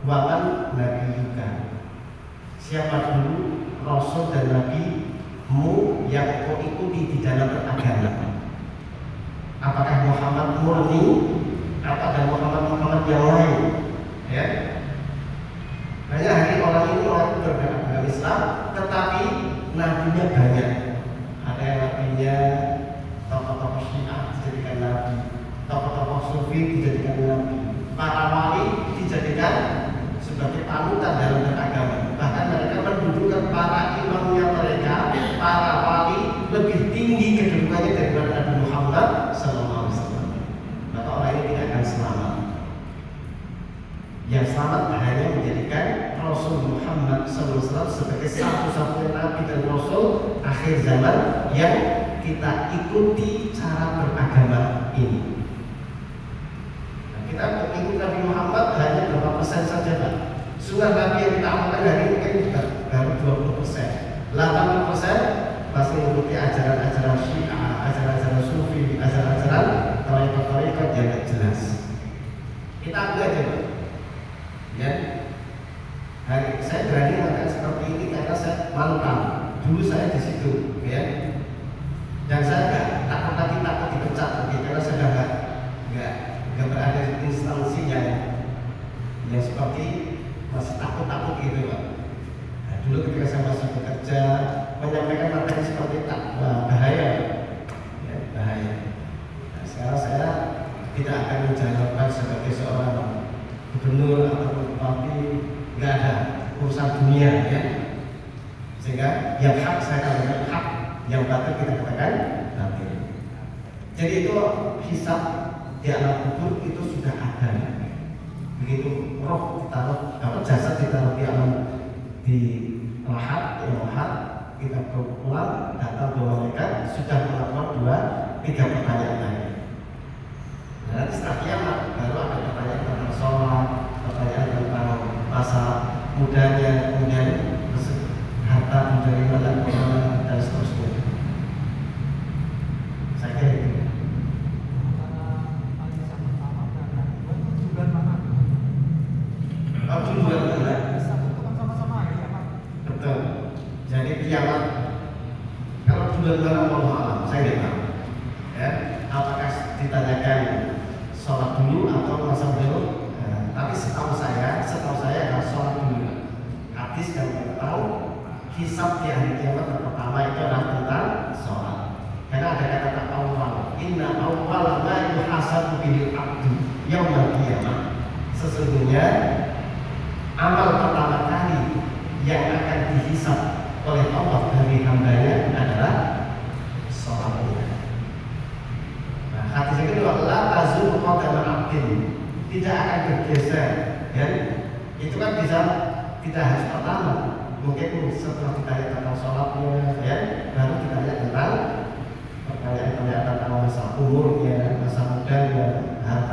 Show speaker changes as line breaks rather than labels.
waman nabi juga. Siapa dulu Rasul dan Nabi-Mu yang kau ikuti di dalam beragama? Apakah Muhammad murni atau ada Muhammad yang lain? Ya. Banyak hari orang ini mengaku beragama Islam, tetapi nabinya banyak. Ada yang nabinya tokoh-tokoh Syiah dijadikan nabi, tokoh-tokoh Sufi dijadikan nabi, para wali dijadikan sebagai panutan dalam beragama. Bahkan mereka mendudukkan para imamnya mereka, para wali lebih tinggi kedudukannya daripada Nabi Muhammad SAW. Maka orang ini tidak akan selamat. Yang selamat hanya menjadikan Rasul Muhammad SAW sebagai satu-satunya Nabi dan Rasul akhir zaman yang kita ikuti cara beragama ini. Nah, kita mengikuti Nabi Muhammad hanya berapa persen saja, Pak. Sunnah Nabi yang kita amalkan hari ini mungkin baru 20%. 80% masih mengikuti ajaran-ajaran Syiah, ajaran-ajaran Sufi, ajaran-ajaran tarekat-tarekat yang tidak jelas. Kita ambil aja, Pak. Ya, saya berani mengatakan seperti ini karena saya mantan. Dulu saya di situ, ya. Dan saya takut dipecat lagi karena saya nggak berada di instansi yang seperti masih takut gitu, Pak. Nah, dulu ketika saya masih bekerja menyampaikan materi seperti bahaya, ya, bahaya. Nah, sekarang saya tidak akan menjalankan sebagai seorang gubernur atau bupati, nggak ada urusan dunia, ya. Sehingga yang hak saya katakan hak, yang batil kita katakan batil. Jadi itu hisab di alam kubur itu sudah ada. Begitu roh ditaruh, jasad ditaruh di alam di lahat, kita pulang datang dua malaikat sudah melakukan 2-3 pertanyaan lagi. Nah, nanti setelah kiamat baru ada pertanyaan tentang sholat, pertanyaan tentang masa mudanya, kemudian harta dari mana dan seterusnya. Saya kira itu. Betul. Jadi kiamat kalau bulan mana Allah alam, saya tidak tahu. Ya, apakah ditanyakan sholat dulu atau masa dulu? Tapi setahu saya adalah sholat dulu. Hadis yang kita tahu, hisab di hari kiamat pertama itu adalah tentang sholat. Karena ada kata awal, inna awwala ma yuhasabu bihil abdu yaumal qiyamah. Sesungguhnya amal pertama kali yang akan dihisab oleh Allah dari hambanya adalah sholatnya. Nah, hadis ini la tazul qadama abdin, tidak akan bergeser, ya. Itu kan bisa tidak harus pertama, mungkin setelah ditanya tentang sholatnya, ya, baru ditanya tentang pertanyaan tentang masa umurnya, masa mudanya, harta